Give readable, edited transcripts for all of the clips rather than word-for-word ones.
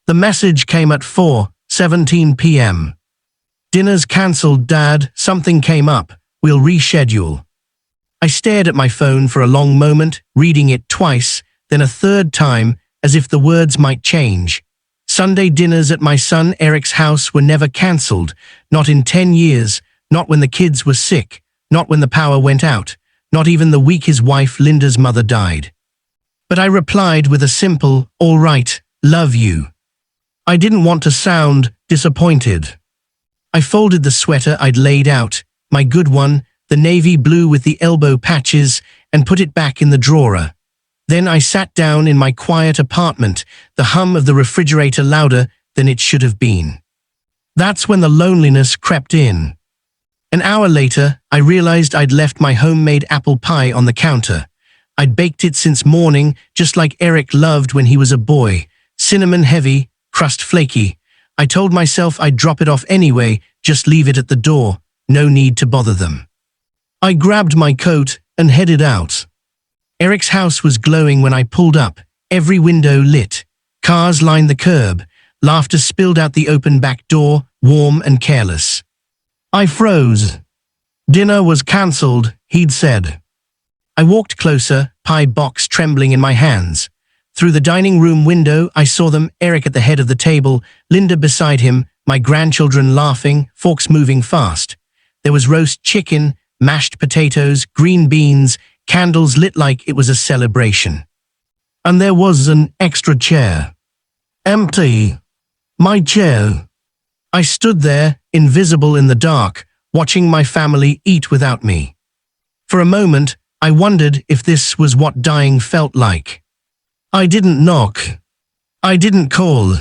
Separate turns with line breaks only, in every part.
The message came at 4:17 p.m. Dinner's cancelled, Dad. Something came up. We'll reschedule. I stared at my phone for a long moment, reading it twice, then a third time, as if the words might change. Sunday dinners at my son Eric's house were never cancelled, not in 10 years, not when the kids were sick, not when the power went out, not even the week his wife Linda's mother died. But I replied with a simple, "All right, love you." I didn't want to sound disappointed. I folded the sweater I'd laid out, my good one, the navy blue with the elbow patches, and put it back in the drawer. Then I sat down in my quiet apartment, the hum of the refrigerator louder than it should have been. That's when the loneliness crept in. An hour later, I realized I'd left my homemade apple pie on the counter. I'd baked it since morning, just like Eric loved when he was a boy. Cinnamon heavy, crust flaky. I told myself I'd drop it off anyway, just leave it at the door, no need to bother them. I grabbed my coat and headed out. Eric's house was glowing when I pulled up, every window lit. Cars lined the curb, laughter spilled out the open back door, warm and careless. I froze. Dinner was cancelled, he'd said. I walked closer, pie box trembling in my hands. Through the dining room window, I saw them, Eric at the head of the table, Linda beside him, my grandchildren laughing, forks moving fast. There was roast chicken, mashed potatoes, green beans, candles lit like it was a celebration. And there was an extra chair. Empty. My chair. I stood there, invisible in the dark, watching my family eat without me. For a moment, I wondered if this was what dying felt like. I didn't knock. I didn't call.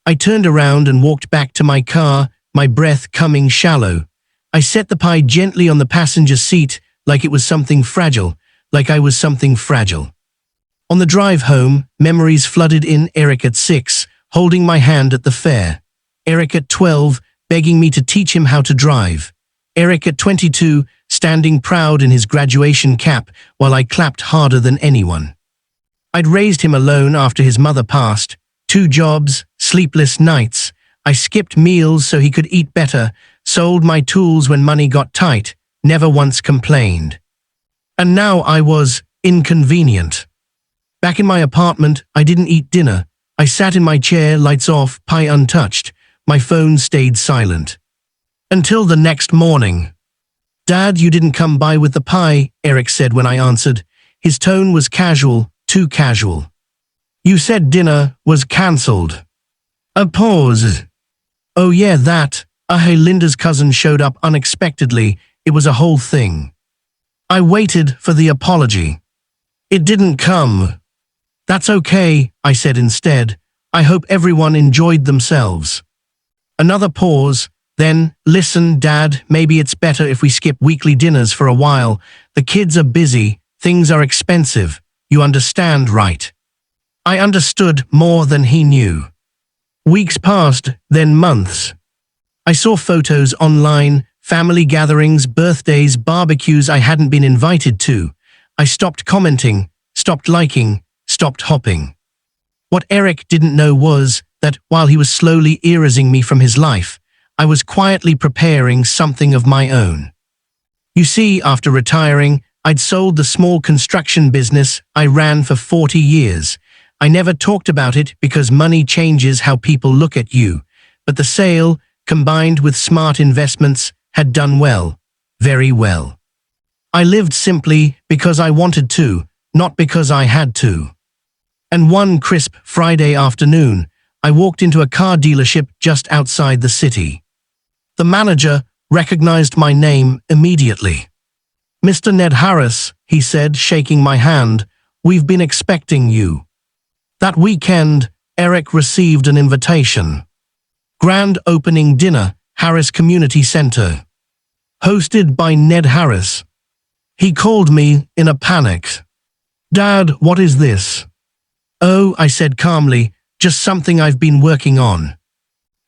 I turned around and walked back to my car, my breath coming shallow. I set the pie gently on the passenger seat like it was something fragile, like I was something fragile. On the drive home, memories flooded in. Eric at 6, holding my hand at the fair. Eric at 12, begging me to teach him how to drive. Eric at 22, standing proud in his graduation cap while I clapped harder than anyone. I'd raised him alone after his mother passed. 2 jobs, sleepless nights. I skipped meals so he could eat better, sold my tools when money got tight, never once complained. And now I was inconvenient. Back in my apartment, I didn't eat dinner. I sat in my chair, lights off, pie untouched. My phone stayed silent. Until the next morning. "Dad, you didn't come by with the pie," Eric said when I answered. His tone was casual, too casual. "You said dinner was cancelled." A pause. "Oh yeah, that. Hey, Linda's cousin showed up unexpectedly. It was a whole thing." I waited for the apology. "It didn't come." "That's okay," I said instead. "I hope everyone enjoyed themselves." Another pause. Then, "Listen, Dad, maybe it's better if we skip weekly dinners for a while. The kids are busy, things are expensive. You understand, right?" I understood more than he knew. Weeks passed, then months. I saw photos online, family gatherings, birthdays, barbecues I hadn't been invited to. I stopped commenting, stopped liking, stopped hopping. What Eric didn't know was that while he was slowly erasing me from his life, I was quietly preparing something of my own. You see, after retiring, I'd sold the small construction business I ran for 40 years. I never talked about it because money changes how people look at you, but the sale, combined with smart investments, had done well, very well. I lived simply because I wanted to, not because I had to. And one crisp Friday afternoon, I walked into a car dealership just outside the city. The manager recognized my name immediately. "Mr. Ned Harris," he said, shaking my hand, "we've been expecting you." That weekend, Eric received an invitation. Grand opening dinner, Harris Community Center. Hosted by Ned Harris. He called me in a panic. "Dad, what is this?" "Oh," I said calmly, "just something I've been working on."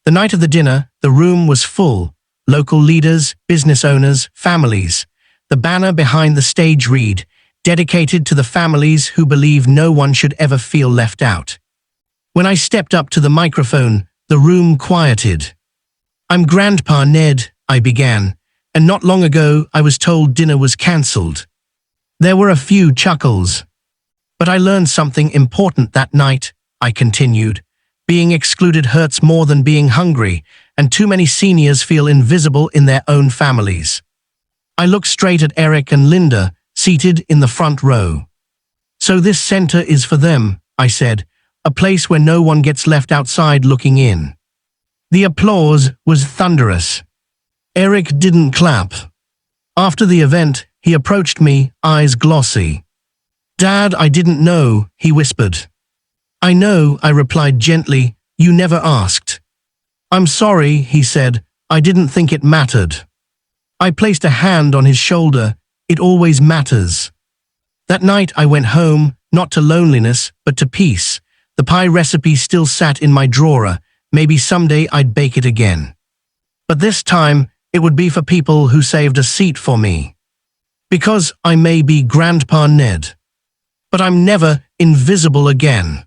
The night of the dinner, the room was full. Local leaders, business owners, families. The banner behind the stage read, "Dedicated to the families who believe no one should ever feel left out." When I stepped up to the microphone, the room quieted. "I'm Grandpa Ned," I began, "and not long ago I was told dinner was cancelled." There were a few chuckles. "But I learned something important that night," I continued. "Being excluded hurts more than being hungry, and too many seniors feel invisible in their own families." I looked straight at Eric and Linda, seated in the front row. "So this center is for them," I said, "a place where no one gets left outside looking in." The applause was thunderous. Eric didn't clap. After the event, he approached me, eyes glossy. "Dad, I didn't know," he whispered. "I know," I replied gently. "You never asked." "I'm sorry," he said. "I didn't think it mattered." I placed a hand on his shoulder. "It always matters." That night I went home, not to loneliness, but to peace. The pie recipe still sat in my drawer. Maybe someday I'd bake it again. But this time, it would be for people who saved a seat for me. Because I may be Grandpa Ned, but I'm never invisible again.